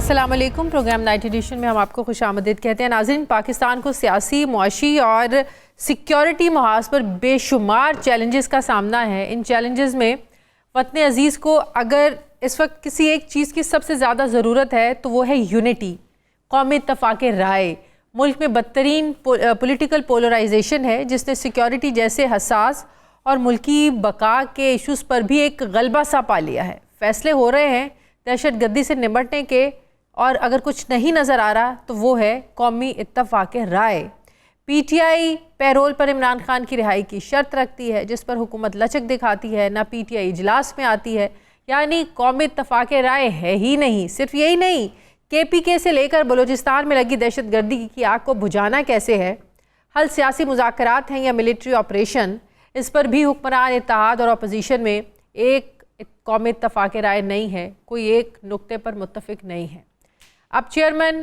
अस्सलाम वालेकुम। Programme night addition में हम आपको खुशामदीद कहते हैं। नाज़रीन, पाकिस्तान को सियासी, मुआशी और सिक्योरिटी महाज पर बेशुमार चैलेंजेस का सामना है। इन चैलेंजेस में वतन अजीज़ को अगर इस वक्त किसी एक चीज़ की सबसे ज़्यादा ज़रूरत है तो वो है यूनिटी, कौमी इत्तफ़ाक़ राय। मुल्क में बदतरीन पॉलिटिकल पोलराइजेशन है जिसने सिक्योरिटी जैसे हसास और मुल्की बका के इशूज़ पर भी एक गलबा सा पा लिया है। फैसले हो रहे हैं दहशत गर्दी से निपटने के, और अगर कुछ नहीं नज़र आ रहा तो वो है कौमी इत्तफ़ाक़ राय। PTI पैरोल पर इमरान खान की रिहाई की शर्त रखती है जिस पर हुकूमत लचक दिखाती है, ना PTI इजलास में आती है, यानी कौमी इत्तफ़ाक़ राय है ही नहीं। सिर्फ यही नहीं, KPK से लेकर बलूचिस्तान में लगी दहशत गर्दी की आग को बुझाना कैसे है, हल सियासी मुज़ाकरात हैं या मिलिट्री ऑपरेशन, इस पर भी हुक्मरान इत्तेहाद और अपोजिशन में एक कौमी इत्तफ़ाक़ राय नहीं है, कोई एक नुक्ते पर मुत्तफ़िक नहीं है। अब चेयरमैन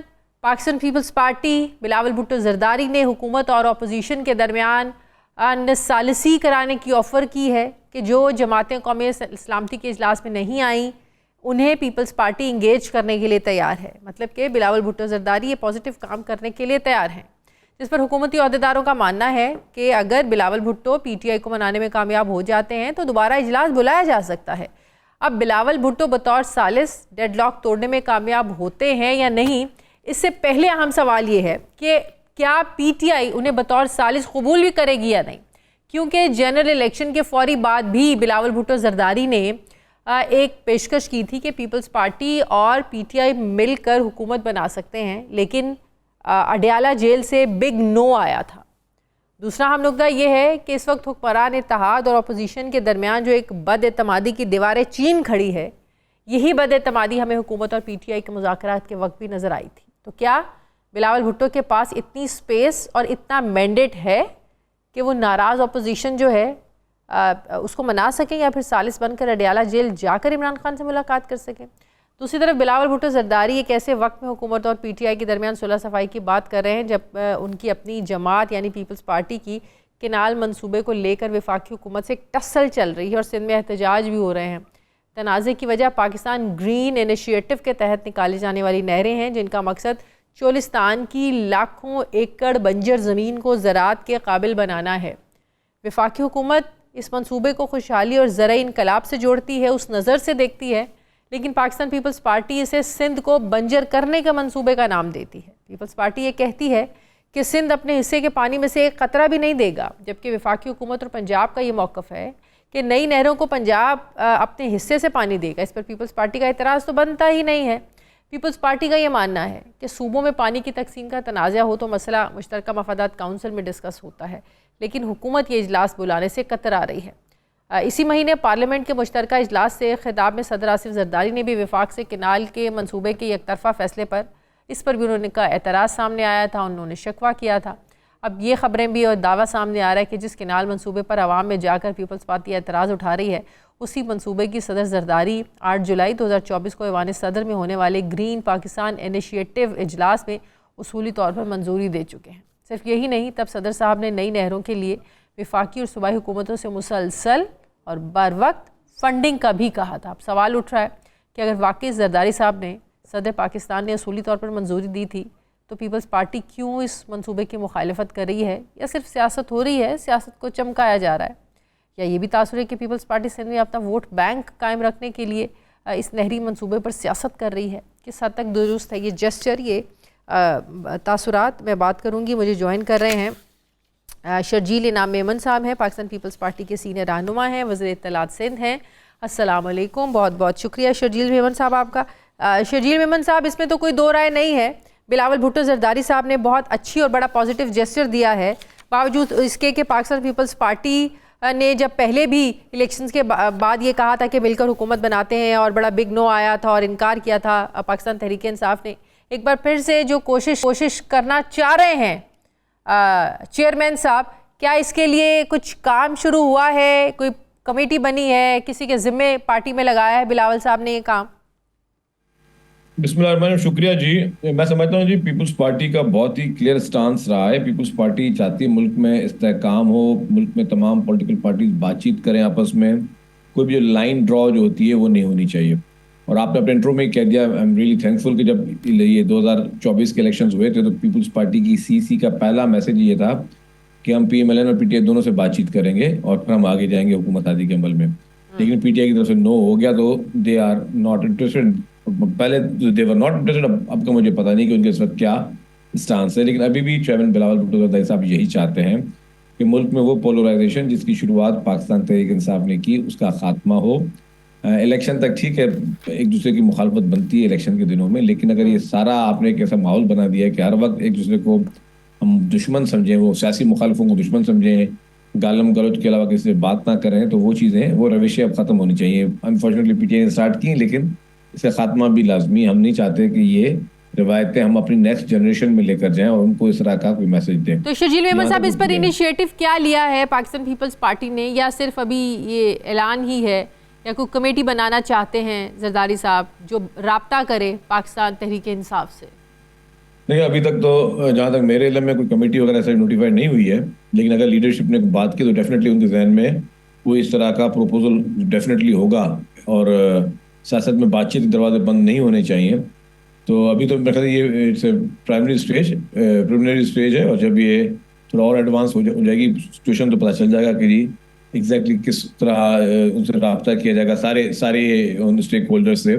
पाकिस्तान पीपल्स पार्टी बिलावल भुट्टो ज़रदारी ने हुकूमत और अपोजिशन के दरमियान नसालसी कराने की ऑफ़र की है कि जो जमातें कौमी सलामती के इजलास में नहीं आईं उन्हें पीपल्स पार्टी इंगेज करने के लिए तैयार है। मतलब कि बिलावल भुट्टो ज़रदारी ये पॉजिटिव काम करने के लिए तैयार हैं, जिस पर हुकूमती अहदेदारों का मानना है कि अगर बिलावल भुट्टो PTI को मनाने में कामयाब हो जाते हैं तो दोबारा इजलास बुलाया जा सकता है। अब बिलावल भुट्टो बतौर सालिस डेडलॉक तोड़ने में कामयाब होते हैं या नहीं, इससे पहले अहम सवाल ये है कि क्या PTI उन्हें बतौर सालिस कबूल भी करेगी या नहीं, क्योंकि जनरल इलेक्शन के फौरी बाद भी बिलावल भुट्टो ज़रदारी ने एक पेशकश की थी कि पीपल्स पार्टी और PTI मिलकर हुकूमत बना सकते हैं, लेकिन अडयाला जेल से बिग नो आया था। दूसरा अहम नुकता यह है कि इस वक्त हुक्मरान इत्तेहाद और अपोजिशन के दरमियान जो एक बदएतमादी की दीवार चीन खड़ी है, यही बदएतमादी हमें हुकूमत और PTI के मुज़ाकरात के वक्त भी नज़र आई थी। तो क्या बिलावल भुट्टो के पास इतनी स्पेस और इतना मैंडेट है कि वो नाराज़ अपोजिशन जो है उसको मना सकें या फिर सालिस बनकर अडयाला जेल जाकर इमरान खान से मुलाकात कर सकें? दूसरी तरफ बिलावल भुट्टो ज़रदारी एक ऐसे वक्त में हुकूमत और PTI के दरमियान सुलह सफाई की बात कर रहे हैं जब उनकी अपनी जमात यानी पीपल्स पार्टी की केनाल मंसूबे को लेकर वफाकी हुकूमत से एक टसल चल रही है और सिंध में एहतजाज भी हो रहे हैं। तनाज़े की वजह पाकिस्तान ग्रीन इनिशिएटिव के तहत निकाली जाने वाली नहरें हैं, जिनका मकसद चोलिस्तान की लाखों एकड़ बंजर ज़मीन को ज़राअत के काबिल बनाना है। वफाकी हुकूमत इस मंसूबे को खुशहाली और ज़रई इनकलाब से जोड़ती है, उस नज़र से देखती है, लेकिन पाकिस्तान पीपल्स पार्टी इसे सिंध को बंजर करने के मंसूबे का नाम देती है। पीपल्स पार्टी ये कहती है कि सिंध अपने हिस्से के पानी में से एक कतरा भी नहीं देगा, जबकि वफाकी हुकूमत और पंजाब का ये मौक़िफ़ है कि नई नहरों को पंजाब अपने हिस्से से पानी देगा। इस पर पीपल्स पार्टी का एतराज़ तो बनता ही नहीं है। पीपल्स पार्टी का ये मानना है कि सूबों में पानी की तकसीम का तनाज़ा हो तो मसला मुश्तरका मफादात काउंसिल में डिस्कस होता है, लेकिन हुकूमत ये इजलास बुलाने से कतरा रही है। इसी महीने पार्लियामेंट के मुश्तरका इजलास से खिताब में सदर आसिफ ज़रदारी ने भी वफाक से किनाल के मंसूबे के एक तरफ़ा फ़ैसले पर इस पर भी उन्होंने का एतराज़ सामने आया था, उन्होंने शिकवा किया था। अब ये ख़बरें भी और दावा सामने आ रहा है कि जिस किनाल मंसूबे पर आवाम में जाकर पीपल्स पार्टी एतराज़ उठा रही है, उसी मंसूबे की सदर ज़रदारी 8 जुलाई 2024 को ऐवान सदर में होने वाले ग्रीन पाकिस्तान इनिशिएटिव इजलास में उसूली तौर पर मंजूरी दे चुके हैं। सिर्फ यही नहीं, तब सदर साहब ने नई नहरों के लिए वफाकी और सूबाई हुकूमतों से मुसलसल और बर वक्त फंडिंग का भी कहा था। अब सवाल उठ रहा है कि अगर वाकई ज़रदारी साहब ने सदर पाकिस्तान ने असूली तौर पर मंजूरी दी थी तो पीपल्स पार्टी क्यों इस मंसूबे की मुखालफत कर रही है, या सिर्फ सियासत हो रही है, सियासत को चमकाया जा रहा है, या ये भी तासुर है कि पीपल्स पार्टी सिंध में अपना वोट बैंक कायम रखने के लिए इस नहरी मंसूबे पर सियासत कर रही है? किस हद तक दुरुस्त है ये जेस्चर, ये तासुरात मैं बात करूँगी। मुझे ज्वाइन कर रहे हैं शर्जील इनाम मेमन साहब हैं, पाकिस्तान पीपल्स पार्टी के सीनियर रहनुमा हैं, वज़ीर इत्तलात सिंध हैं। अस्सलाम वालेकुम, बहुत बहुत शुक्रिया शर्जील मेमन साहब आपका। शर्जील मेमन साहब, इसमें तो कोई दो राय नहीं है, बिलावल भुट्टो ज़रदारी साहब ने बहुत अच्छी और बड़ा पॉजिटिव जेस्चर दिया है, बावजूद इसके कि पाकिस्तान पीपल्स पार्टी ने जब पहले भी इलेक्शंस के बाद ये कहा था कि मिलकर हुकूमत बनाते हैं और बड़ा बिग नो आया था और इनकार किया था पाकिस्तान तहरीक इंसाफ ने, एक बार फिर से जो कोशिश करना चाह रहे हैं चेयरमैन साहब, क्या इसके लिए कुछ काम शुरू हुआ है, कोई कमेटी बनी है, किसी के ज़िम्मे पार्टी में लगाया है बिलावल साहब ने ये काम? बिस्मिल्लाह, शुक्रिया जी। मैं समझता हूँ जी पीपल्स पार्टी का बहुत ही क्लियर स्टांस रहा है। पीपल्स पार्टी चाहती है मुल्क में इस्तेहकाम हो, मुल्क में तमाम पॉलिटिकल पार्टीज बातचीत करें आपस में, कोई भी जो लाइन ड्रॉ जो होती है वो नहीं होनी चाहिए। और आपने अपने इंट्रो में ही कह दिया, आई एम रियली थैंकफुल कि जब ये 2024 के इलेक्शंस हुए थे तो पीपल्स पार्टी की सीसी का पहला मैसेज ये था कि हम पीएमएलएन और पीटीआई दोनों से बातचीत करेंगे और फिर हम आगे जाएंगे हुकूमत आदि के अमल में। लेकिन पीटीआई की तरफ से नो हो गया तो दे आर नॉट इंटरेस्टेड। पहले दे वर नॉट इंटरेस्टेड, अब का मुझे पता नहीं कि उनके इस वक्त क्या स्टांस है, लेकिन अभी भी चेयरमैन बिलावल भुट्टो ज़रदारी साहब यही चाहते हैं कि मुल्क में वो पोलराइजेशन जिसकी शुरुआत पाकिस्तान तहरीक इंसाफ ने की उसका खात्मा हो। इलेक्शन तक ठीक है, एक दूसरे की मुखालफत बनती है इलेक्शन के दिनों में, लेकिन अगर ये सारा आपने एक ऐसा माहौल बना दिया है कि हर वक्त एक दूसरे को हम दुश्मन समझें, वो सियासी मुखालफों को दुश्मन समझें, गालम गलौज के अलावा किसी से बात ना करें, तो वो चीज़ें, वो रविशें अब ख़त्म होनी चाहिए। अनफॉर्चुनेटली पीटीआई ने स्टार्ट की, लेकिन इसका खात्मा भी लाजमी। हम नहीं चाहते कि ये रिवायतें हम अपनी नेक्स्ट जनरेशन में लेकर जाएं और उनको इस तरह का कोई मैसेज दें। तो शर्जील मेमन साहब, इस पर यहाँ इनिशिएटिव क्या लिया है पाकिस्तान पीपल्स पार्टी ने, या सिर्फ अभी ये ऐलान ही है, या कोई कमेटी बनाना चाहते हैं जरदारी साहब जो राब्ता करे पाकिस्तान तहरीक इंसाफ से? देखिए, अभी तक तो जहाँ तक मेरे इल्म में कोई कमेटी वगैरह ऐसा नोटिफाइड नहीं हुई है, लेकिन अगर लीडरशिप ने बात की तो डेफिनेटली उनके जहन में कोई इस तरह का प्रपोजल डेफिनेटली होगा और सियासत में बातचीत के दरवाजे बंद नहीं होने चाहिए। तो अभी तो मेरे ख्याल ये its primary stage, preliminary stage है, और जब ये थोड़ा और एडवांस हो जाएगी सिचुएशन तो पता चल जाएगा कि जी एग्जैक्टली किस तरह उनसे रब्ता किया जाएगा सारे उन स्टेक होल्डर्स से,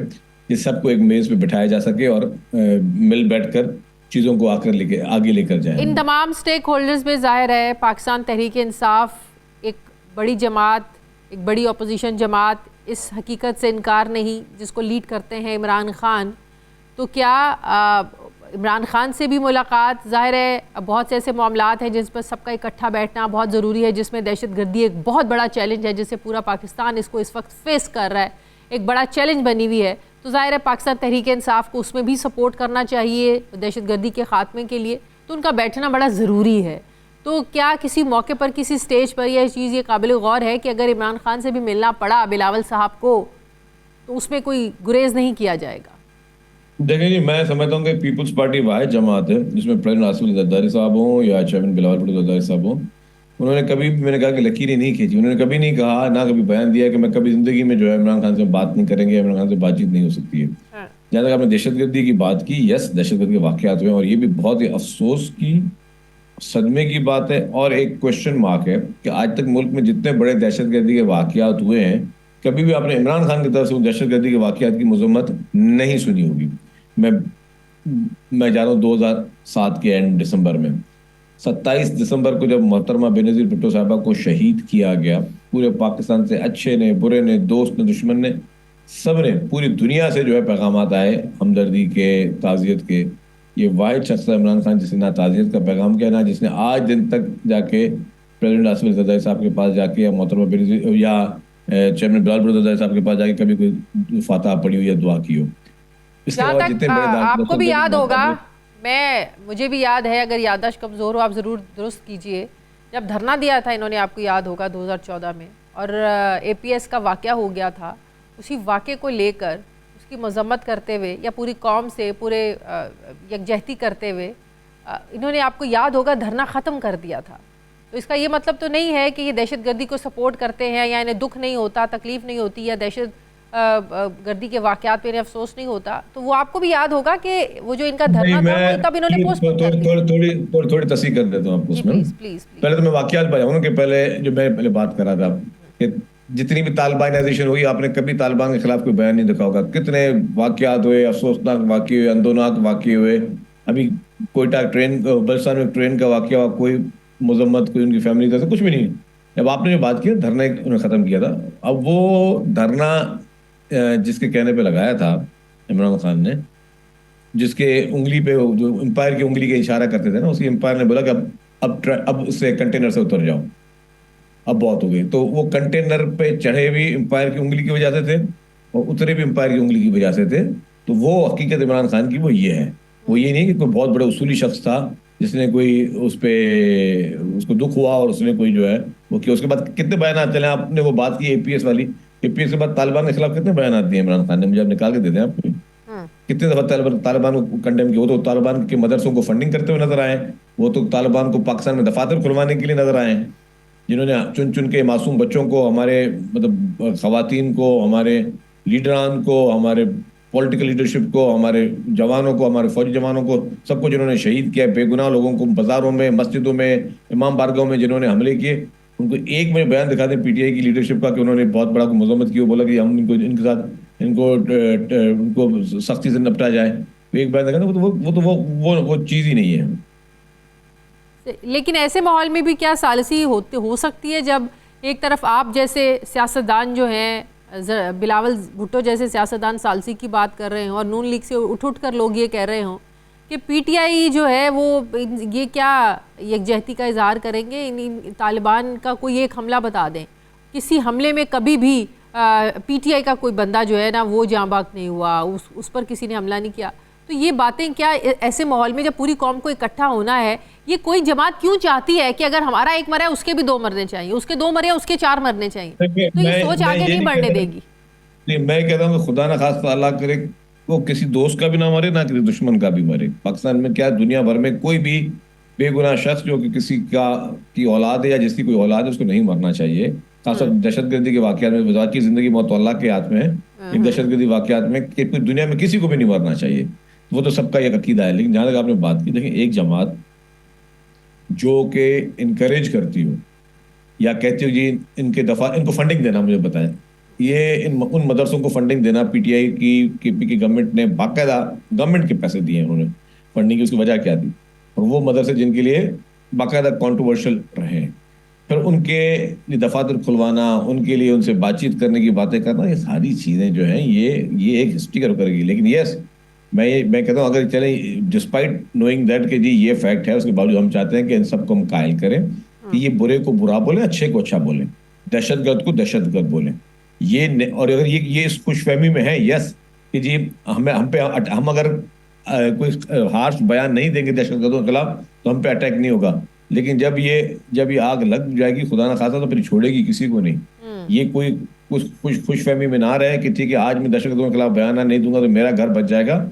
जिस सबको एक मेज़ पे बिठाया जा सके और मिल बैठकर चीज़ों को आगे लेकर जाए। इन तमाम स्टेक होल्डर्स में जाहिर है पाकिस्तान तहरीक इंसाफ एक बड़ी जमात, एक बड़ी अपोजिशन जमात, इस हकीकत से इनकार नहीं जिसको लीड करते हैं इमरान खान। तो क्या इमरान खान से भी मुलाकात, जाहिर है बहुत से ऐसे मामलात हैं जिस पर सबका इकट्ठा बैठना बहुत ज़रूरी है, जिसमें दहशतगर्दी एक बहुत बड़ा चैलेंज है जिसे पूरा पाकिस्तान इसको इस वक्त फेस कर रहा है, एक बड़ा चैलेंज बनी हुई है। तो जाहिर है पाकिस्तान तहरीक इंसाफ को उसमें भी सपोर्ट करना चाहिए दहशतगर्दी के ख़ात्मे के लिए, तो उनका बैठना बड़ा ज़रूरी है। तो क्या किसी मौके पर, किसी स्टेज पर यह चीज़ ये काबिल गौर है कि अगर इमरान खान से भी मिलना पड़ा बिलावल साहब को तो उसमें कोई गुरेज नहीं किया जाएगा? देखिए जी, मैं समझता हूँ कि पीपल्स पार्टी वाहिद जमात है जिसमें प्रेसिडेंट आसिफ जरदारी साहब हों या चेयरमैन बिलावल भुट्टो जरदारी साहब हों, उन्होंने कभी भी, मैंने कहा कि लकीरें नहीं खींची। उन्होंने कभी नहीं कहा, ना कभी बयान दिया कि मैं कभी ज़िंदगी में जो है इमरान खान से बात नहीं करेंगे, इमरान खान से बातचीत नहीं हो सकती है। जहाँ तक आपने दहशतगर्दी की बात की, यस, दहशतगर्दी के वाक़यात हुए और ये भी बहुत ही अफसोस की, सदमे की बात है। और एक क्वेश्चन मार्क है कि आज तक मुल्क में जितने बड़े दहशतगर्दी के वाक़यात हुए हैं, कभी भी आपने इमरान खान की तरफ से दहशतगर्दी के वाक़यात की मजम्मत नहीं सुनी होगी। मैं जा रहा हूँ 2007 के एंड दिसंबर में, 27 दिसंबर को जब मोहतरमा बेनज़ीर भुट्टो साहबा को शहीद किया गया, पूरे पाकिस्तान से अच्छे ने, बुरे ने, दोस्त ने, दुश्मन ने, सब ने, पूरी दुनिया से जो है पैगामात आए हमदर्दी के, ताज़ियत के। ये वाहिद शख्स था इमरान खान जिसने ना ताज़ियत का पैगाम किया, ना जिसने आज दिन तक जाके प्रेसिडेंट आसिफ जरदारी साहब के पास जाके या मोहतरमा बेनज़ीर या चेयरमैन बिलावल भुट्टो जरदारी साहब के पास जाके कभी कोई फातह पढ़ी हो या दुआ की हो। जहाँ तक आपको भी याद होगा, मुझे भी याद है, अगर याददाश्त कमज़ोर हो आप ज़रूर दुरुस्त कीजिए, जब धरना दिया था इन्होंने, आपको याद होगा 2014 में, और एपीएस का वाक़या हो गया था, उसी वाक़े को लेकर उसकी मजम्मत करते हुए या पूरी कौम से पूरे यकजहती करते हुए इन्होंने, आपको याद होगा, धरना ख़त्म कर दिया था। तो इसका ये मतलब तो नहीं है कि ये दहशतगर्दी को सपोर्ट करते हैं या इन्हें दुख नहीं होता, तकलीफ़ नहीं होती, या दहशत गर्दी के वाक़यात पे इन्हें अफसोस नहीं होता। तो वो आपको भी याद होगा कि वो जो इनका धरना था वो तब इन्होंने पोस्टपोन कर दिया। थोड़ी तस्दीक कर देता हूँ आपको उसमें। प्लीज। पहले तो मैं वाक़यात बताऊँ कि पहले बात कर रहा था कि जितनी भी तालिबानाइजेशन हुई, आपने कभी तालिबान के खिलाफ कोई बयान नहीं देखा होगा। कितने वाक़यात हुए, अफसोसनाक वाक़ये हुए, अंदोनाक वाक़ये हुए। अभी कोयटा बलुचिस्तान में ट्रेन का वाक़या हुआ, कोई मजम्मत, कोई उनकी फैमिली का कुछ भी नहीं। जब आपने जो बात की, धरना उन्होंने ख़त्म किया था। अब वो धरना जिसके कहने पे लगाया था इमरान खान ने, जिसके उंगली पे जो एम्पायर की उंगली के इशारा करते थे ना, उसी एम्पायर ने बोला कि अब उससे कंटेनर से उतर जाओ, अब बहुत हो गई। तो वो कंटेनर पे चढ़े भी एम्पायर की उंगली की वजह से थे और उतरे भी एम्पायर की उंगली की वजह से थे। तो वो हकीकत इमरान खान की वो ये है, वो ये नहीं कि कोई बहुत बड़ा उसूली शख्स था जिसने कोई उसको दुख हुआ और उसने कोई जो है वो किया। उसके बाद कितने बयान चले, आपने वो बात की एपीएस वाली, एपीएस के बाद तालिबान के खिलाफ कितने बयान दिए इमरान खान ने, मुझे आप निकाल के दे दें आपको। कितने दफा तालिबान को कंडेम किया। वो तो तालिबान के मदरसों को फंडिंग करते हुए नजर आए, वो तो तालिबान को पाकिस्तान में दफातर खुलवाने के लिए नजर आए, जिन्होंने चुन चुन के मासूम बच्चों को, हमारे मतलब खवातीन को, हमारे लीडरान को, हमारे पॉलिटिकल लीडरशिप को, हमारे जवानों को, हमारे फौजी जवानों को, सबको जिन्होंने शहीद किया, बेगुनाह लोगों को बाजारों में, मस्जिदों में, इमाम बारगाहों में जिन्होंने हमले किए, उनको एक में बयान दिखा दें पीटीआई की लीडरशिप का कि उन्होंने बहुत बड़ा मजम्मत की, वो बोला कि हम इनको इनके साथ उनको सख्ती से निपटा जाए, तो एक बयान दिखा दें, वो चीज़ ही नहीं है। लेकिन ऐसे माहौल में भी क्या सालसी हो सकती है जब एक तरफ आप जैसे सियासतदान जो हैं, बिलावल भुट्टो जैसे सियासतदान सालसी की बात कर रहे हों और नून लीग से उठ कर लोग ये कह रहे हों कि पीटीआई जो है वो ये क्या यकजहती का इजहार करेंगे, इन तालिबान का कोई एक हमला बता दें, किसी हमले में कभी भी पीटीआई का कोई बंदा जो है ना वो जाँ बाग नहीं हुआ, उस पर किसी ने हमला नहीं किया। तो ये बातें क्या ऐसे माहौल में जब पूरी कौम को इकट्ठा होना है, ये कोई जमात क्यों चाहती है कि अगर हमारा एक मरा है उसके भी 2 मरने चाहिए, उसके 2 मरे उसके 4 मरने चाहिए? तो ये सोच आगे नहीं बढ़ने देगी। नहीं, मैं कहता हूँ खुदा ना खास्ता अल्लाह करे वो किसी दोस्त का भी ना मरे, ना किसी दुश्मन का भी मरे। पाकिस्तान में क्या, दुनिया भर में कोई भी बेगुनाह शख्स जो कि किसी की औलाद है या जिसकी कोई औलाद है उसको नहीं मरना चाहिए। खासतौर दहशतगर्दी के वाकयात में, बाकी जिंदगी मौत तो अल्लाह के हाथ में है, इन दहशतगर्दी वाकयात में पूरी दुनिया में किसी को भी नहीं मरना चाहिए, वो तो सबका एक अकीदा है। लेकिन जहां तक आपने बात की, देखिए एक जमात जो कि इनकरेज करती हो या कहती हो जी इनको फंडिंग देना, मुझे बताएं, ये उन मदरसों को फंडिंग देना, पीटीआई की गवर्नमेंट ने बाकायदा गवर्नमेंट के पैसे दिए हैं उन्होंने फंडिंग की, उसकी वजह क्या थी? और वो मदरसे जिनके लिए बाकायदा कॉन्ट्रोवर्शियल रहे, फिर उनके दफातर खुलवाना, उनके लिए उनसे बातचीत करने की बातें करना, ये सारी चीज़ें जो हैं ये एक हिस्ट्री करेगी। लेकिन यस, मैं कहता हूँ अगर चले डिस्पाइट नोइंग दैट कि जी ये फैक्ट है, उसके बावजूद हम चाहते हैं कि इन सबको हम कायल करें कि ये बुरे को बुरा बोले, अच्छे को अच्छा बोलें, दहशतगर्द को दहशतगर्द बोलें। और अगर ये इस खुशफहमी में है यस कि जी हम अगर कोई हार्श बयान नहीं देंगे दहशतगर्दों के खिलाफ तो हम पे अटैक नहीं होगा। लेकिन जब ये आग लग जाएगी खुदा ना खासा तो फिर छोड़ेगी किसी को नहीं। ये कोई खुशफहमी में ना रहे कि ठीक है आज मैं दहशतगर्दों के खिलाफ बयान नहीं दूंगा तो मेरा घर बच जाएगा।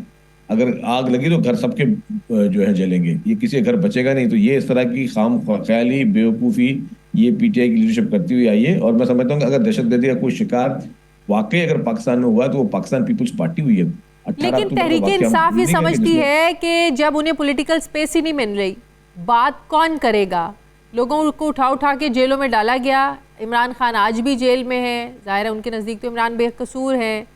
अगर आग लगी तो घर सबके जो है जलेंगे, ये किसी घर बचेगा नहीं। तो ये इस तरह की खाम ख्याली बेवकूफ़ी ये पीटीआई की लीडरशिप करती हुई आई है। और मैं समझता हूँ कि अगर दहशतगर्दी का कोई शिकार वाकई अगर पाकिस्तान में हुआ तो वो पाकिस्तान पीपुल्स पार्टी हुई है। लेकिन तहरीक इंसाफ ये समझती है कि जब उन्हें पॉलिटिकल स्पेस ही नहीं मिल रही, बात कौन करेगा? लोगों को उठा के जेलों में डाला गया। इमरान खान आज भी जेल में है, ज़ाहिर है उनके नज़दीक तो इमरान बेकसूर हैं।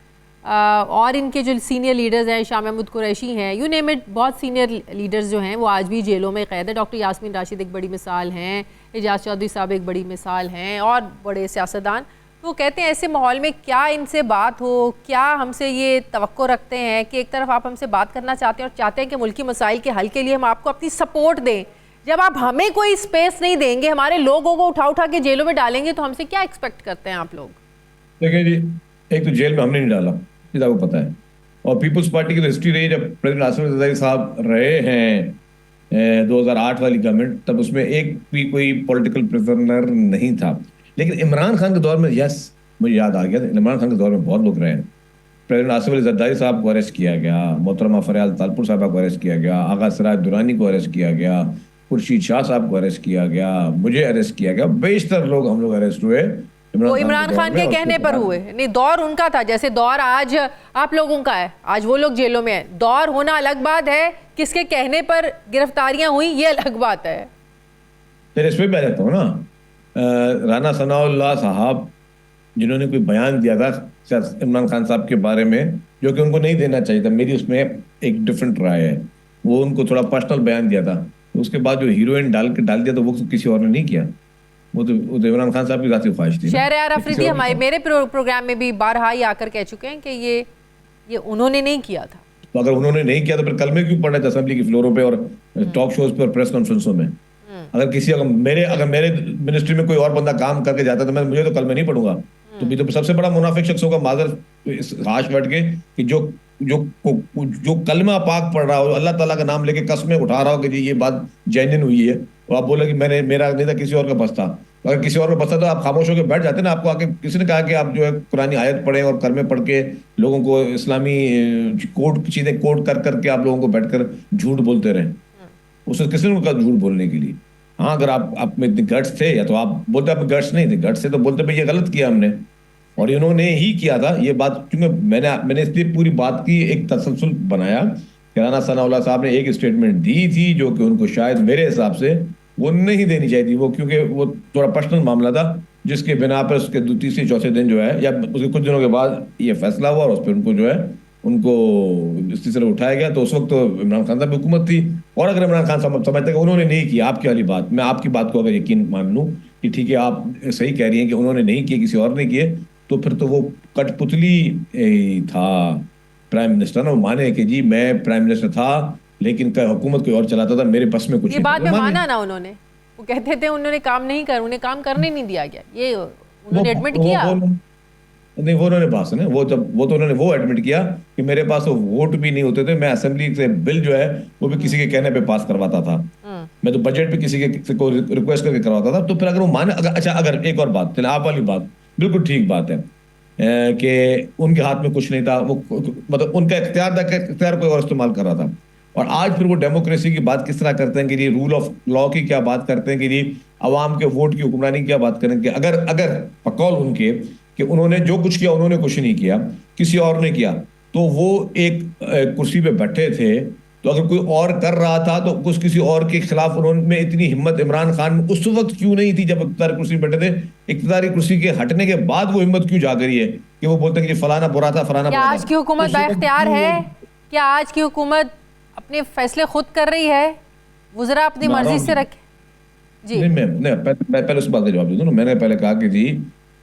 और इनके जो सीनियर लीडर्स हैं, शाह महमूद कुरैशी हैं, यू नेम इट, बहुत सीनियर लीडर्स जो हैं वो आज भी जेलों में कैद है। डॉक्टर यास्मीन राशिद एक बड़ी मिसाल हैं, एजाज चौधरी साहब एक बड़ी मिसाल हैं, और बड़े सियासतदान। तो कहते हैं ऐसे माहौल में क्या इनसे बात हो, क्या हमसे ये तवक्को रखते हैं कि एक तरफ आप हमसे बात करना चाहते हैं और चाहते हैं कि मुल्की मसाइल के हल के लिए हम आपको अपनी सपोर्ट दें, जब आप हमें कोई स्पेस नहीं देंगे, हमारे लोगों को उठा के जेलों में डालेंगे, तो हमसे क्या एक्सपेक्ट करते हैं आप लोग? देखिए जी, एक तो जेल में हमने नहीं डाला, ये आपको पता है। और पीपल्स पार्टी की तो हिस्ट्री रही, जब प्रेसिडेंट आसिफ जरदारी साहब रहे हैं 2008 वाली गवर्नमेंट, तब उसमें एक भी कोई पॉलिटिकल प्रिजनर नहीं था। लेकिन इमरान खान के दौर में यस, मुझे याद आ गया, इमरान खान के दौर में बहुत लोग रहे हैं। प्रेसिडेंट आसिफ अली जरदारी साहब को अरेस्ट किया गया, मोहतरमा फरियाल तालपुर साहब को अरेस्ट किया गया, आगा सिराज दुरानी को अरेस्ट किया गया, खुर्शीद शाह साहब को अरेस्ट किया गया, मुझे अरेस्ट किया गया, बेशतर लोग हम लोग अरेस्ट हुए वो इमरान खान के कहने पर हुए। नहीं, दौर उनका था, जैसे दौर आज आप लोगों का है, आज वो लोग जेलों में है। दौर होना अलग बात है, किसके कहने पर गिरफ्तारियां हुई ये अलग बात है। तेरे इसमें मैं रहता हूँ ना, राना सनाउल्लाह साहब जिन्होंने कोई बयान दिया था इमरान खान साहब के बारे में जो कि उनको नहीं देना चाहिए था, मेरी उसमें एक डिफरेंट राय है। वो उनको थोड़ा पर्सनल बयान दिया था, तो उसके बाद जो हीरोइन डाल दिया तो वो तो किसी और ने नहीं किया, वो तो इमरान खान साहब की जाती ख्वाहिश थी। शहरयार अफरीदी हमारे मेरे प्रोग्राम में भी बारहा ही आकर कह चुके हैं कि ये उन्होंने नहीं किया था। तो अगर उन्होंने नहीं किया तो फिर कल में क्यों पढ़ रहे थे असेंबली की फ्लोरों पे और टॉक शोज पे और प्रेस कॉन्फ्रेंसों में? अगर मेरे मिनिस्ट्री में कोई और बंदा काम करके जाता तो मुझे तो कल में नहीं पढ़ूंगा। तो भी तो सबसे बड़ा मुनाफिक शख्स होगा माजर हाश बैठ के कि जो कलमा पाक पढ़ रहा हो, अल्लाह ताला का नाम लेके कस्में उठा रहा हो कि जी ये बात जेन्युइन हुई है, और आप बोले कि मेरा नहीं था किसी और का बस था। अगर किसी और का बस था तो आप खामोश होकर बैठ जाते ना। आपको आके किसी ने कहा कि आप जो है कुरानी आयत पढ़ें और कलमे पढ़ के लोगों को इस्लामी कोड की चीजें कोड कर करके आप लोगों को बैठकर झूठ बोलते रहे? उससे किसी ने कहा झूठ बोलने के लिए? हाँ, अगर आप में इतने गट्स थे, या तो आप बोलते आप गट्स नहीं थे, गट्स से तो बोलते भाई ये गलत किया हमने, और इन्होंने ही किया था ये बात, क्योंकि मैंने इसलिए पूरी बात की एक तसलसल बनाया कि राना सनाउल्लाह साहब ने एक स्टेटमेंट दी थी जो कि उनको शायद मेरे हिसाब से वो नहीं देनी चाहिए थी, वो क्योंकि वो थोड़ा पर्सनल मामला था, जिसके बिना पर उसके तीसरे चौथे दिन जो है या उसके कुछ दिनों के बाद ये फैसला हुआ और उस पर उनको जो है उनको इस सिलसिले में उठाया गया। तो उस वक्त तो इमरान खान साहब की हुकूमत थी, और अगर इमरान खान साहब समझते कि उन्होंने नहीं किया, आपकी वाली बात, मैं आपकी बात को अगर यकीन मान लूँ कि ठीक है आप सही कह रही हैं कि उन्होंने नहीं किए, किसी और ने किए, तो फिर तो वो कठपुतली था प्राइम मिनिस्टर ना, वो माने कि जी मैं प्राइम मिनिस्टर था लेकिन हुकूमत कोई और चलाता था, मेरे बस में कुछ ये नहीं बात था, में वो माने। माना ना उन्होंने, वो कहते थे उन्होंने काम नहीं कर, उन्हें काम करने नहीं दिया गया, ये वो उन्होंने एडमिट वो किया। नहीं, वो उन्होंने बात सुने, वो तो उन्होंने वो एडमिट किया कि मेरे पास तो वोट भी नहीं होते थे, मैं असेंबली से बिल जो है वो भी किसी के कहने पे पास करवाता था, मैं तो बजट पे किसी के को रिक्वेस्ट करके करवाता था। तो फिर अगर वो माने, अच्छा अगर एक और बात, चले आप वाली बात बिल्कुल ठीक बात है कि उनके हाथ में कुछ नहीं था, वो मतलब उनका इख्तियार था कि इख्तियार कोई और इस्तेमाल कर रहा था। और आज फिर वो डेमोक्रेसी की बात किस तरह करते हैं कि जी रूल ऑफ लॉ की क्या बात करते हैं कि जी अवाम के वोट की हुक्मरानी की क्या बात करेंगे। अगर अगर बकौल उनके कि उन्होंने जो कुछ किया उन्होंने कुछ नहीं किया, किसी और ने किया, तो वो एक कुर्सी पे बैठे थे, तो अगर कोई और कर रहा था तो कुछ किसी और के खिलाफ उन्होंने इतनी हिम्मत इमरान खान में उस वक्त क्यों नहीं थी जब इख्तियारी कुर्सी पे बैठे थे? इख्तियारी कुर्सी के हटने के बाद वो हिम्मत क्यों जाग रही है कि वो बोलते हैं कि जी फलाना बुरा था, फलाना क्या बुरा आज था? की हुकूमत उस वक्त बाइख्तियार क्यों है? वो क्या आज की हुकूमत अपने फैसले खुद कर रही है? वज़रा अपनी मैं आ रहा मर्जी हूँ से जी। रखे जी। मैं पहले उस बात का जवाब दे दूं ना। मैंने पहले कहा कि जी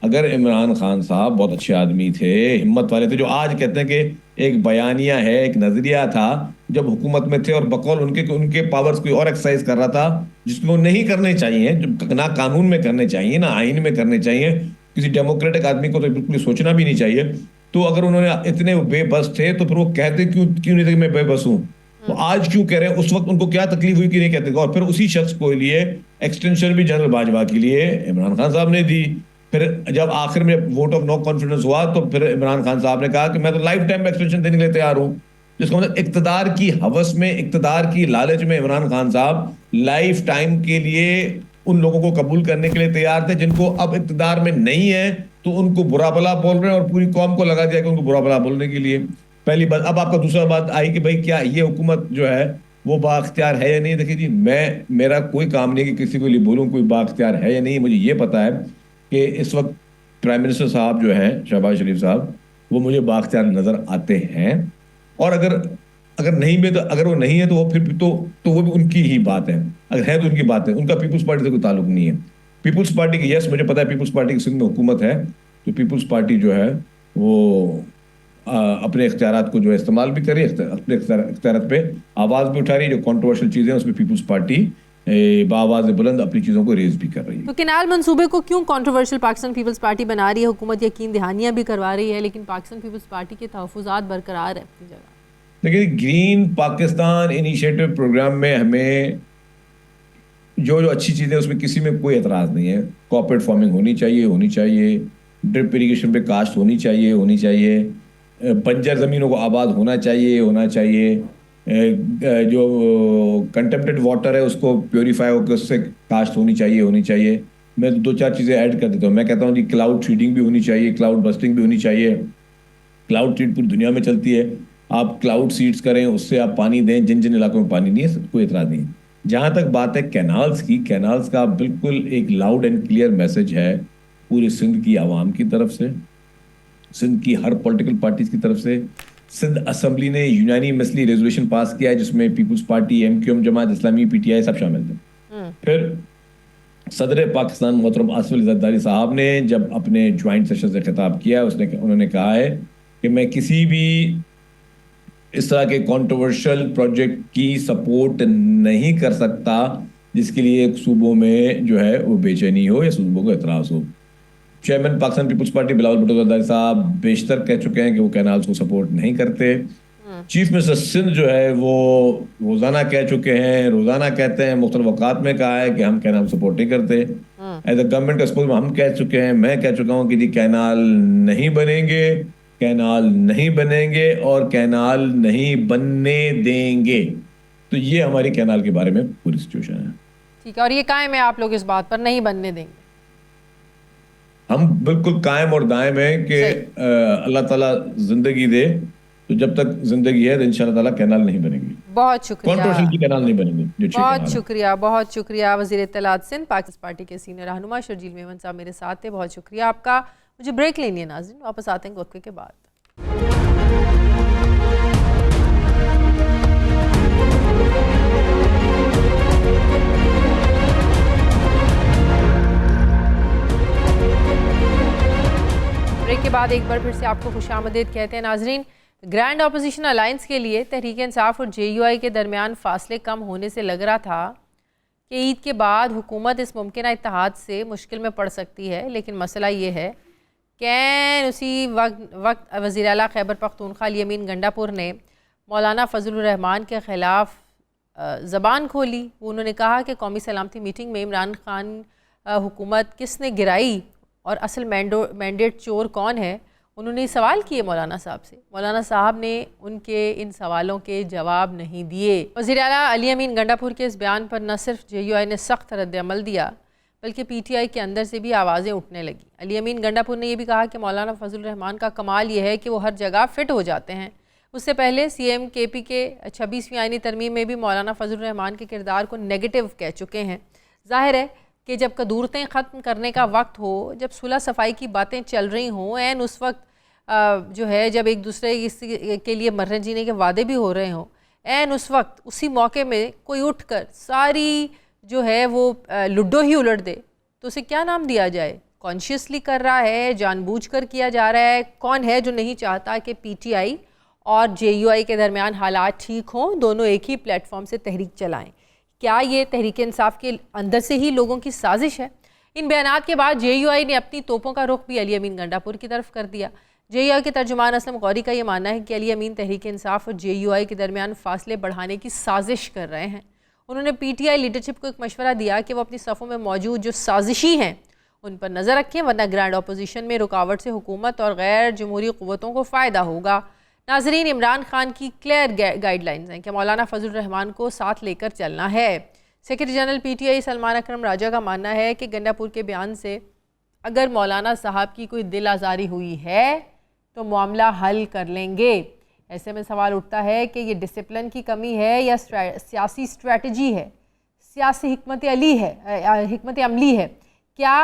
अगर इमरान खान साहब बहुत अच्छे आदमी थे, हिम्मत वाले थे, जो आज कहते हैं कि एक बयानिया है, एक नजरिया था जब हुकूमत में थे और बकौल उनके उनके पावर्स कोई और एक्सरसाइज कर रहा था जिसको नहीं करने चाहिए, जो ना कानून में करने चाहिए ना आईन में करने चाहिए, किसी डेमोक्रेटिक आदमी को तो बिल्कुल सोचना भी नहीं चाहिए। तो अगर उन्होंने इतने बेबस थे तो फिर वो कहते क्यों क्यों नहीं थे कि मैं बेबस हूं? तो आज क्यों कह रहे हैं? उस वक्त उनको क्या तकलीफ हुई कि नहीं कहते थे? और फिर उसी शख्स को लिए एक्सटेंशन भी जनरल बाजवा के लिए इमरान खान साहब ने दी। फिर जब आखिर में वोट ऑफ नो कॉन्फिडेंस हुआ तो फिर इमरान खान साहब ने कहा कि मैं तो लाइफ टाइम एक्सटेंशन देने के लिए तैयार हूं। जिसका मतलब इक्तदार की हवस में, इक्तदार की लालच में इमरान खान साहब लाइफ टाइम के लिए उन लोगों को कबूल करने के लिए तैयार थे जिनको अब इक्तदार में नहीं है, तो उनको बुरा भला बोल रहे हैं और पूरी कौम को लगा दिया कि उनको बुरा भला बोलने के लिए। पहली बात। अब आपका दूसरा बात आई कि भाई क्या ये हुकूमत जो है वो बाख्तियार है या नहीं? देखिए जी, मेरा कोई काम नहीं कि किसी को लिए बोलूं कोई बाख्तियार है या नहीं। मुझे ये पता है कि इस वक्त प्राइम मिनिस्टर साहब जो हैं शहबाज शरीफ साहब, वो मुझे बाख्तियार नजर आते हैं। और अगर अगर नहीं में तो अगर वो नहीं है तो वो फिर तो वो भी उनकी ही बात है, अगर है तो उनकी बात है, उनका पीपुल्स पार्टी से कोई ताल्लुक नहीं है। पीपुल्स पार्टी की, यस मुझे पता है पीपुल्स पार्टी की सिंध में हुकूमत है, तो पीपुल्स पार्टी जो है वो अपने इख्तियारात को जो है इस्तेमाल भी करी, अपने इख्तियारात पे आवाज़ भी उठा रही है। जो कंट्रोवर्शियल चीज़ें हैं उसमें पीपुल्स पार्टी बावाज़ बुलंद अपनी चीज़ों को रेज भी कर रही है। तो केनाल मंसूबे को क्यों कंट्रोवर्शियल पाकिस्तान पीपल्स पार्टी बना रही है? हुकूमत यकीन दहानियाँ भी करवा रही है, लेकिन पाकिस्तान पीपल्स पार्टी के तहफ़्फ़ुज़ात बरकरार है अपनी जगह। देखिए, ग्रीन पाकिस्तान इनिशिएटिव प्रोग्राम में हमें जो जो अच्छी चीज़ें उसमें किसी में कोई एतराज़ नहीं है। कॉर्पोरेट फार्मिंग होनी चाहिए, ड्रिप इरीगेशन पे काश्त होनी चाहिए, बंजर ज़मीनों को आबाद होना चाहिए, जो कंटेम्प्टेड वाटर है उसको प्योरीफाई होकर उससे काश्त होनी चाहिए। मैं दो चार चीज़ें ऐड कर देता हूँ। मैं कहता हूँ जी क्लाउड सीडिंग भी होनी चाहिए, क्लाउड बस्टिंग भी होनी चाहिए। क्लाउड सीड पूरी दुनिया में चलती है, आप क्लाउड सीड्स करें, उससे आप पानी दें जिन जिन इलाकों में पानी नहीं है, कोई एतराज़ नहीं है। जहाँ तक बात है कैनाल्स की, कैनाल्स का बिल्कुल एक लाउड एंड क्लियर मैसेज है पूरे सिंध की आवाम की तरफ से, सिंध की हर पॉलिटिकल पार्टीज की तरफ से। सिंध असेंबली ने यूनानिमसली रेजोल्यूशन पास किया है जिसमें people's party, MQM, Jamaat Islami, PTI सब शामिल थे। फिर सदर पाकिस्तान मोहतरम आसिफ अली जरदारी साहब ने जब अपने ज्वाइंट सेशन से खिताब किया, उन्होंने कहा है कि मैं किसी भी इस तरह के कंट्रोवर्शियल प्रोजेक्ट की सपोर्ट नहीं कर सकता जिसके लिए सूबों में जो है वो बेचैनी हो या सूबों को एतराज़ हो। चेयरमैन पाकिस्तान पीपुल्स पार्टी बिलावल भुट्टो जरदारी साहब बेशतर कह चुके हैं कि वो कैनाल्स को सपोर्ट नहीं करते। चीफ मिनिस्टर सिंध जो है वो रोज़ाना कह चुके हैं, रोज़ाना कहते हैं, मुख्तलिफ औकात में कहा है कि हम कैनाल सपोर्ट नहीं करते। एज अ गवर्नमेंट का स्कूल में हम कह चुके हैं, मैं कह चुका हूँ कि जी कैनाल नहीं बनेंगे और कैनाल नहीं बनने देंगे। तो ये हमारी कैनाल के बारे में पूरी सिचुएशन है। ठीक है, और ये कायम है आप लोग इस बात पर नहीं बनने देंगे? हम बिल्कुल कायम और दायम हैं कि अल्लाह ताला जिंदगी दे, तो जब तक जिंदगी है तो इंशाअल्लाह ताला कैनाल नहीं बनेंगी, बहुत शुक्रिया, कॉन्ट्रोवर्शियल की कैनाल नहीं बनेंगी, जो 6 कैनाल है। बहुत शुक्रिया वज़ीर इत्तलात सिंध पाकिस्तान पार्टी के सीनियर रहनुमा शर्जील मेमन साहब मेरे साथ थे। बहुत शुक्रिया आपका। मुझे ब्रेक लेनी है नाज़रीन, वापस आते हैं वक्फे के बाद। ब्रेक के बाद एक बार फिर से आपको खुशामदीद कहते हैं नाजरीन। ग्रैंड अपोजिशन अलायंस के लिए तहरीक इंसाफ और JUI के दरमियान फासले कम होने से लग रहा था कि ईद के बाद हुकूमत इस मुमकिन इत्तेहाद से मुश्किल में पड़ सकती है, लेकिन मसला ये है कैन उसी वक्त वज़ीर आला खैबर पख्तूनख्वा अली अमीन गंडापुर ने मौलाना फजलुर रहमान के ख़िलाफ़ ज़बान खोली। उन्होंने कहा कि कौमी सलामती मीटिंग में इमरान खान हुकूमत किसने गिराई और असल मैंडेट चोर कौन है, उन्होंने सवाल किए मौलाना साहब से। मौलाना साहब ने उनके इन सवालों के जवाब नहीं दिए। वज़ीर आला अली अमीन गंडापुर के इस बयान पर न सिर्फ JUI ने सख्त रद्द-ए-अमल दिया बल्कि PTI के अंदर से भी आवाज़ें उठने लगी। अली अमीन गंडापुर ने यह भी कहा कि मौलाना फजलुर रहमान का कमाल ये है कि वो हर जगह फ़िट हो जाते हैं। उससे पहले CM KP के 26वीं आईनी तरमीम में भी मौलाना फजलुर रहमान के किरदार को नेगेटिव कह चुके हैं। ज़ाहिर है कि जब कदूरतें ख़त्म करने का वक्त हो, जब सुलह सफाई की बातें चल रही हों, एन उस वक्त जो है जब एक दूसरे के लिए मरने जीने के वादे भी हो रहे हों, एन उस वक्त उसी मौके में कोई उठकर सारी जो है वो लूडो ही उलट दे तो उसे क्या नाम दिया जाए? कॉन्शियसली कर रहा है, जानबूझकर किया जा रहा है? कौन है जो नहीं चाहता कि PTI और JUI के दरमियान हालात ठीक हों, दोनों एक ही प्लेटफॉर्म से तहरीक चलाएं? क्या ये तहरीक इंसाफ के अंदर से ही लोगों की साजिश है? इन बयानात के बाद JUI ने अपनी तोपों का रुख भी अली अमीन गंडापुर की तरफ कर दिया। JUI के तर्जुमान असलम गौरी का यह मानना है कि अली अमीन तहरीक इंसाफ और JUI के दरमियान फासले बढ़ाने की साजिश कर रहे हैं। उन्होंने PTI लीडरशिप को एक मशवरा दिया कि वो अपनी सफ़ों में मौजूद जो साजिशी हैं उन पर नज़र रखें, वरना ग्रैंड अपोजिशन में रुकावट से हुकूमत और गैर जमहूरी क़ुव्वतों को फ़ायदा होगा। नाजरीन, इमरान खान की क्लियर गाइडलाइंस हैं कि मौलाना फजलुर रहमान को साथ लेकर चलना है। सेक्रेटरी जनरल PTI सलमान अकरम राजा का मानना है कि गंडापुर के बयान से अगर मौलाना साहब की कोई दिल आज़ारी हुई है तो मामला हल कर लेंगे। ऐसे में सवाल उठता है कि ये डिसिप्लिन की कमी है या सियासी स्ट्रेटजी है, सियासी हिकमत अमली है? क्या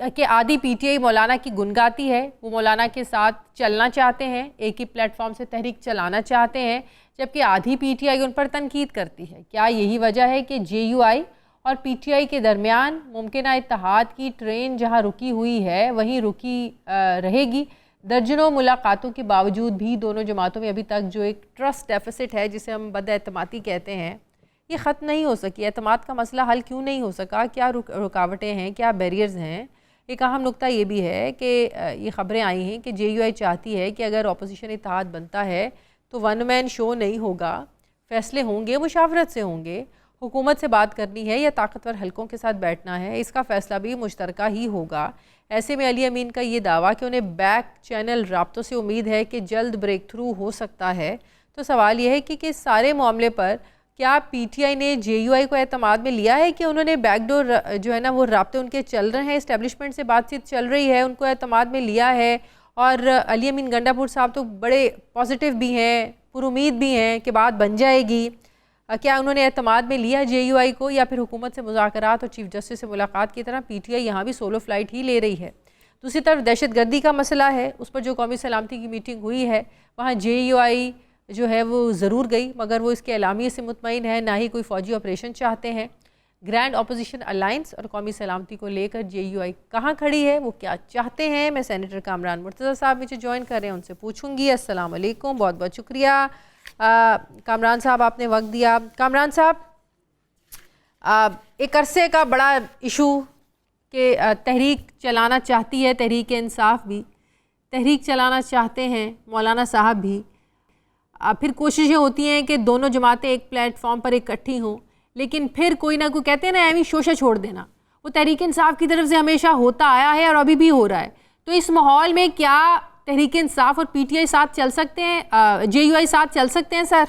कि आदि PTI मौलाना की गुनगाती है, वो मौलाना के साथ चलना चाहते हैं, एक ही प्लेटफॉर्म से तहरीक चलाना चाहते हैं, जबकि आधी PTI उन पर तनकीद करती है? क्या यही वजह है कि JUI और PTI के दरमियान मुमकिन इत्तेहाद की ट्रेन जहां रुकी हुई है वहीं रुकी रहेगी? दर्जनों मुलाकातों के बावजूद भी दोनों जमातों में अभी तक जो एक ट्रस्ट डेफिसिट है, जिसे हम बदएतमादी कहते हैं, ये ख़त्म नहीं हो सकी। एतमाद का मसला हल क्यों नहीं हो सका? क्या रुकावटें हैं, क्या बैरियर्स हैं? एक अहम नुकता ये भी है कि ये ख़बरें आई हैं कि JUI चाहती है कि अगर अपोजिशन इत्तेहाद बनता है तो वन मैन शो नहीं होगा, फ़ैसले होंगे मुशावरत से होंगे। हुकूमत से बात करनी है या ताकतवर हलकों के साथ बैठना है, इसका फ़ैसला भी मुश्तरका ही होगा। ऐसे में अली अमीन का ये दावा कि उन्हें बैक चैनल राब्तों से उम्मीद है कि जल्द ब्रेक थ्रू हो सकता है, तो सवाल यह है कि इस सारे मामले पर क्या PTI ने JUI को एतमाद में लिया है कि उन्होंने बैकडोर जो है ना वो राब्ते उनके चल रहे हैं, इस्टेब्लिशमेंट से बातचीत चल रही है, उनको एतमाद में लिया है? और अली अमीन गंडापुर साहब तो बड़े पॉजिटिव भी हैं, पुरुमीद भी हैं कि बात बन जाएगी। क्या उन्होंने एतमाद में लिया JUI को, या फिर हुकूमत से मुज़ाकरात और चीफ जस्टिस से मुलाकात की तरह PTI यहाँ भी सोलो फ्लाइट ही ले रही है? दूसरी तरफ दहशतगर्दी का मसला है, उस पर जो कौमी सलामती की मीटिंग हुई है वहाँ JUI जो है वो ज़रूर गई, मगर वो इसके एलामिये से मुतमईन है, ना ही कोई फ़ौजी ऑपरेशन चाहते हैं। ग्रैंड अपोजिशन अलायंस और कौमी सलामती को लेकर JUI कहाँ खड़ी है, वो क्या चाहते हैं? मैं सेनेटर कामरान मुर्तज़ा साहब मुझे ज्वाइन कर रहे हैं, उनसे पूछूंगी। अस्सलाम वालेकुम, बहुत बहुत शुक्रिया कामरान साहब, आपने वक्त दिया। कामरान साहब, एक अरसे का बड़ा इशू कि तहरीक चलाना चाहती है तहरीक इंसाफ भी, तहरीक चलाना चाहते हैं मौलाना साहब भी, फिर कोशिशें होती हैं कि दोनों जमातें एक प्लेटफॉर्म पर इकट्ठी हों, लेकिन फिर कोई ना कोई कहते हैं ना एमी शोशा छोड़ देना, वो तहरीक इंसाफ की तरफ से हमेशा होता आया है और अभी भी हो रहा है। तो इस माहौल में क्या तहरीक इंसाफ और PTI साथ चल सकते हैं, JUI साथ चल सकते हैं? सर,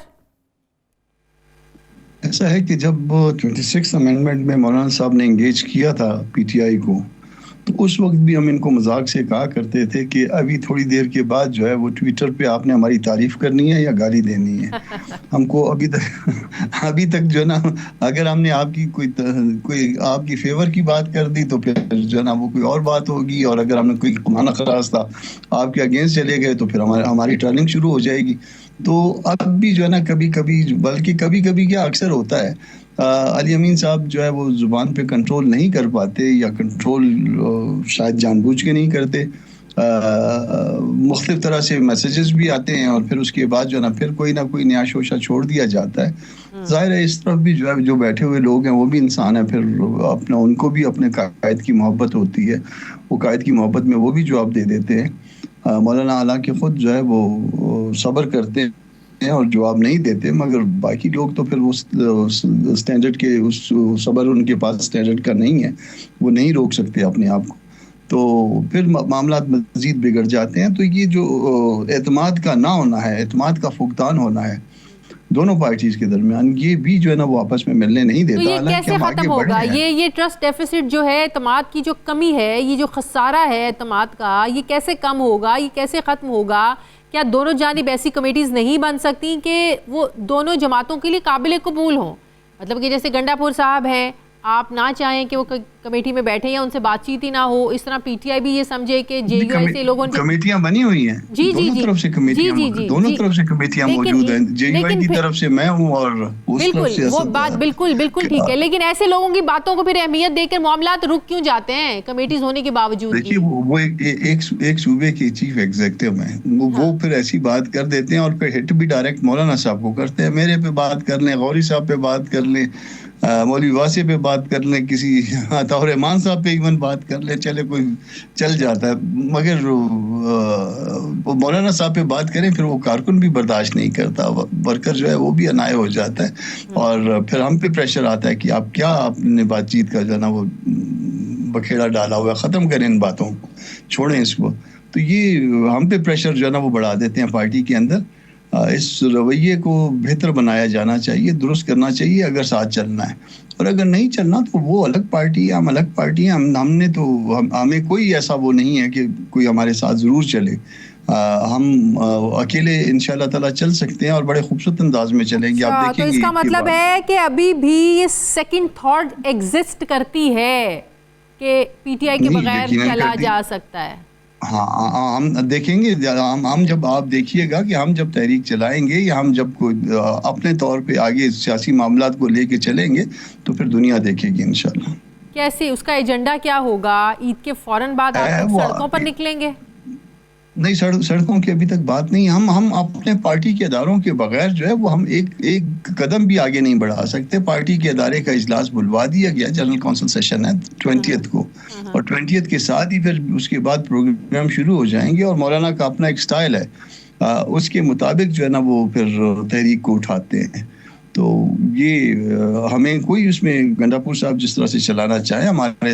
ऐसा है कि जब 26 अमेंडमेंट में मौलाना साहब ने इंगेज किया था PTI को, तो उस वक्त भी हम इनको मजाक से कहा करते थे कि अभी थोड़ी देर के बाद जो है वो ट्विटर पे आपने हमारी तारीफ करनी है या गाली देनी है। हमको अभी तक जो है ना, अगर हमने आपकी कोई आपकी फेवर की बात कर दी तो फिर जो है ना वो कोई और बात होगी, और अगर हमने कोई माना खराज था आपके अगेंस्ट चले गए तो फिर हमारी ट्रोलिंग शुरू हो जाएगी। तो अब भी जो है ना कभी कभी, बल्कि कभी कभी क्या अक्सर होता है, अली अमीन साहब जो है वो जुबान पे कंट्रोल नहीं कर पाते, या कंट्रोल शायद जानबूझ के नहीं करते। मुख्तलिफ तरह से मैसेजेस भी आते हैं और फिर उसके बाद जो है ना फिर कोई ना कोई नया शोशा छोड़ दिया जाता है। जाहिर है इस तरफ भी जो है जो बैठे हुए लोग हैं वो भी इंसान है, फिर अपना उनको भी अपने कायद की मोहब्बत होती है, वो कायद की मोहब्बत में वो भी जवाब दे देते हैं। मौलाना हालांकि खुद जो है वो सब्र करते हैं और जवाब नहीं देते, मगर बाकी लोग तो फिर वो स्टैंडर्ड के उस सब्र उनके पास स्टैंडर्ड का नहीं है, वो नहीं रोक सकते अपने आप को, तो फिर मामला मजीद बिगड़ जाते हैं। तो ये जो एतमाद का ना होना है, एतमाद का फुकदान होना है दोनों पार्टीज के दरमियान, ये भी जो है ना वो आपस में मिलने नहीं देता। तो ये कैसे खत्म होगा? ये ट्रस्ट डेफिसिट जो है, एतमाद की जो कमी है, ये जो खसारा है एतमाद का, ये कैसे कम होगा, ये कैसे खत्म होगा? क्या दोनों जानिब ऐसी कमेटीज नहीं बन सकती कि वो दोनों जमातों के लिए काबिल कबूल हों? मतलब कि जैसे गंडापुर साहब हैं, आप ना चाहें कि वो कमेटी में बैठे या उनसे बातचीत ही ना हो, इस तरह पीटीआई भी ये समझे कि जेयूआई से लोगों ने कमेटियां बनी हुई हैं, जी जी दोनों जी तरफ से कमेटियां, दोनों तरफ से कमेटियां मौजूद हैं, जेयूआई की तरफ से मैं हूं और उस तरफ से वो बात बिल्कुल ठीक है, लेकिन ऐसे लोगों की बातों को फिर अहमियत देकर मामला रुक क्यों जाते हैं कमेटीज होने के बावजूद? देखिए वो एक सूबे के चीफ एग्जीक्यूटिव हैं, वो फिर ऐसी बात कर देते हैं और फिर हिट भी डायरेक्ट मौलाना साहब को करते हैं। मेरे पे बात कर लें, गौरी साहब पे बात कर लें, मौलवी वासी पे बात कर लें, किसी अताउर रहमान साहब पे इवन बात कर लें, चले कोई चल जाता है, मगर मौलाना साहब पे बात करें फिर वो कारकुन भी बर्दाश्त नहीं करता, वर्कर जो है वो भी अनाय हो जाता है और फिर हम पे प्रेशर आता है कि आप क्या आपने बातचीत का जो है ना वो बखेड़ा डाला हुआ, ख़त्म करें इन बातों को, छोड़ें इसको। तो ये हम पे प्रेशर जो है ना वो बढ़ा देते हैं पार्टी के अंदर। इस रवैये को बेहतर बनाया जाना चाहिए, दुरुस्त करना चाहिए अगर साथ चलना है, और अगर नहीं चलना तो वो अलग पार्टी है, हम अलग पार्टी हैं। हमने तो हमें कोई ऐसा वो नहीं है कि कोई हमारे साथ ज़रूर चले, हम अकेले इंशाल्लाह ताला चल सकते हैं और बड़े खूबसूरत अंदाज में चलेंगे। आप देखेंगे तो इसका मतलब है कि अभी भी ये सेकंड थॉट एग्जिस्ट करती है कि पीटीआई के बगैर चला जा सकता है। हाँ, हम देखेंगे, हम जब आप देखिएगा कि हम जब तहरीक चलाएंगे या हम जब कोई अपने तौर पे आगे सियासी मामलात को लेके चलेंगे तो फिर दुनिया देखेगी इंशाल्लाह। कैसे, उसका एजेंडा क्या होगा? ईद के फौरन बाद आप सड़कों पर निकलेंगे? नहीं, सड़कों की अभी तक बात नहीं। हम अपने पार्टी के इदारों के बगैर जो है वो हम एक कदम भी आगे नहीं बढ़ा सकते। पार्टी के इदारे का इजलास बुलवा दिया गया, जनरल काउंसिल सेशन है 20th को, और 20th के साथ ही फिर उसके बाद प्रोग्राम शुरू हो जाएंगे और मौलाना का अपना एक स्टाइल है, उसके मुताबिक जो है ना वो फिर तहरीक को उठाते हैं। तो ये हमें कोई उसमें गंडापुर साहब जिस तरह से चलाना चाहे हमारे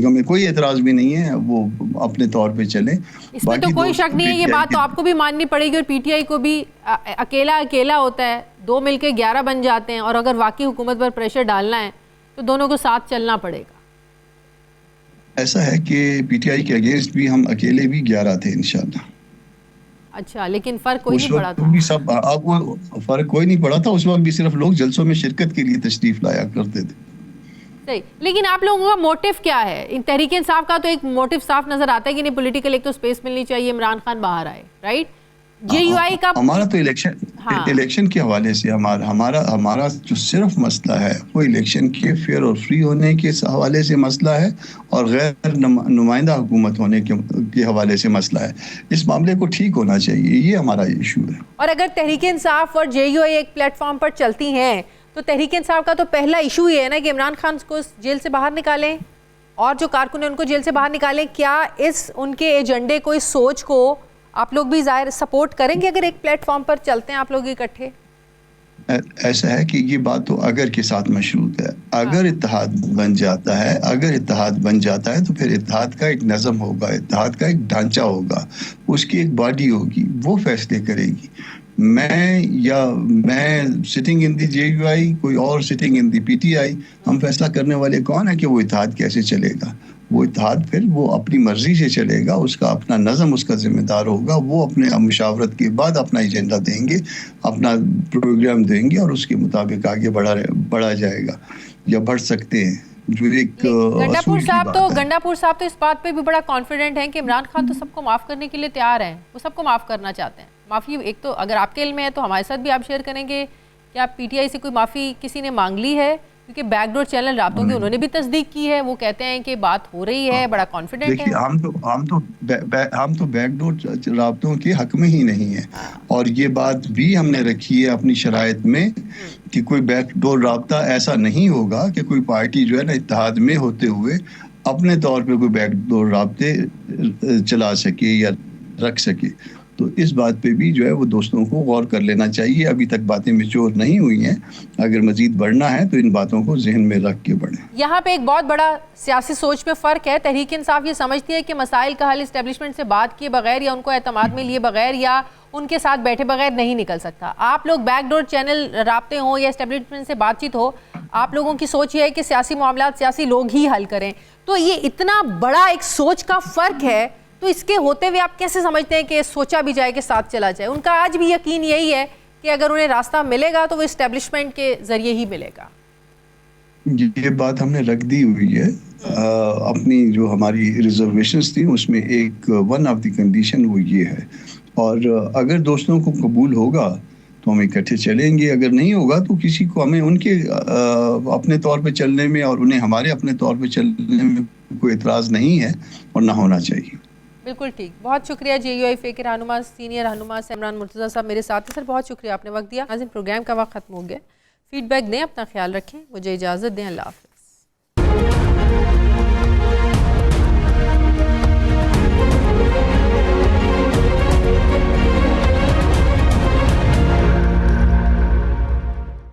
हमें कोई एतराज भी नहीं है, वो अपने तौर पे चले। इसमें तो कोई शक नहीं है, ये बात तो आपको भी माननी पड़ेगी और पीटीआई को भी। अकेला होता है, दो मिलके 11 बन जाते हैं, और अगर वाकई हुकूमत पर प्रेशर डालना है तो दोनों को साथ चलना पड़ेगा। ऐसा है कि पीटीआई के अगेंस्ट भी हम अकेले भी 11 थे इंशाल्लाह। अच्छा, लेकिन फर्क कोई नहीं पड़ा था? भी सब आपको फर्क कोई नहीं पड़ा था, उस वक्त भी सिर्फ लोग जलसों में शिरकत के लिए तशरीफ लाया करते थे। सही, लेकिन आप लोगों का मोटिव क्या है? इन तहरीक इंसाफ का तो एक मोटिव साफ नजर आता है कि नहीं, पॉलिटिकल एक तो स्पेस मिलनी चाहिए, इमरान खान बाहर आए, राइट? जेयूआई का हमारा तो इलेक्शन के हवाले से हमारा जो सिर्फ मसला है वो इलेक्शन के फेयर और फ्री होने के हवाले से मसला है और गैर नुमाइंदा हुकूमत होने के हवाले से मसला है। इस मामले को ठीक होना चाहिए, ये हमारा इशू है। और अगर तहरीक इंसाफ और जेयूआई एक प्लेटफॉर्म पर चलती हैं तो तहरीक इंसाफ का तो पहला इशू ये है ना कि इमरान खान को जेल से बाहर निकालें और जो कारकुन है उनको जेल से बाहर निकालें। क्या इस उनके एजेंडे को, इस सोच को आप लोग भी जाहिर सपोर्ट करेंगे अगर एक प्लेटफॉर्म पर चलते हैं आप लोग इकट्ठे? ऐसा है कि ये बात तो अगर के साथ मशरूत है। अगर इत्तेहाद बन जाता है तो फिर इत्तेहाद का एक नज़म होगा, इत्तेहाद का एक ढांचा होगा, उसकी एक बॉडी होगी, वो फैसले करेगी। मैं सिटिंग इन दी JUI, कोई और सिटिंग इन दी PTI, हम फैसला करने वाले कौन है कि वो इत्तेहाद कैसे चलेगा? वो इत्तेहाद फिर वो अपनी मर्जी से चलेगा, उसका अपना नज़म उसका जिम्मेदार होगा, वो अपने मुशावरत के बाद अपना एजेंडा देंगे, अपना प्रोग्राम देंगे और उसके मुताबिक आगे बढ़ा जाएगा या बढ़ सकते हैं। जो एक गंडापुर साहब तो इस बात पे भी बड़ा कॉन्फिडेंट हैं कि इमरान खान तो सबको माफ़ करने के लिए तैयार हैं, वो सबको माफ़ करना चाहते हैं। माफ़ी एक तो अगर आपके इल्म में है तो हमारे साथ भी आप शेयर करेंगे कि आप PTI से कोई माफ़ी किसी ने मांग ली है? क्योंकि बैकडोर चैनल राब्तों की उन्होंने भी तस्दीक की है, वो कहते हैं कि बात हो रही है, बड़ा कॉन्फिडेंट है। देखिए हम तो बैकडोर राब्तों के हक में ही नहीं है, और ये बात भी हमने रखी है अपनी शराइत में कि कोई बैकडोर राब्ता ऐसा नहीं होगा कि कोई पार्टी जो है ना इत्तेहाद में होते हुए अपने तौर पे कोई बैकडोर राब्ते चला सके या रख सके। तो इस बात पे भी जो है वो दोस्तों को गौर कर लेना चाहिए। अभी तक बातें मैच्योर नहीं हुई हैं, अगर मजीद बढ़ना है तो इन बातों को जहन में रख के बढ़ें। यहाँ पे एक बहुत बड़ा सियासी सोच में फ़र्क है। तहरीक इंसाफ ये समझती है कि मसाइल का हल इस्टेब्लिशमेंट से बात किए बगैर या उनको एतमाद में लिए बगैर या उनके साथ बैठे बगैर नहीं निकल सकता। आप लोग बैकडोर चैनल राब्ते हों या इस्टेब्लिशमेंट से बातचीत हो, आप लोगों की सोच ये है कि सियासी मामला सियासी लोग ही हल करें। तो ये इतना बड़ा एक सोच का फ़र्क है, तो इसके होते हुए आप कैसे समझते हैं कि सोचा भी जाए कि साथ चला जाए? उनका आज भी यकीन यही है कि अगर उन्हें रास्ता मिलेगा तो वो इस्टेब्लिशमेंट के जरिए ही मिलेगा। ये बात हमने रख दी हुई है। अपनी जो हमारी रिजर्वेशंस थी उसमें एक वन ऑफ द कंडीशन वो ये है, और अगर दोस्तों को कबूल होगा तो हम इकट्ठे चलेंगे, अगर नहीं होगा तो किसी को हमें उनके अपने तौर पे चलने में और उन्हें हमारे अपने तौर पे चलने में कोई एतराज़ नहीं है और ना होना चाहिए। बिल्कुल ठीक, बहुत शुक्रिया। JUI के रहनुमा सीनियर रहनुमा इमरान मुर्तज़ा साहब मेरे साथ हैं। सर बहुत शुक्रिया, आपने वक्त दिया। नाज़रीन प्रोग्राम का वक्त ख़त्म हो गया। फीडबैक दें, अपना ख्याल रखें, मुझे इजाज़त दें, अल्लाह हाफ़िज़।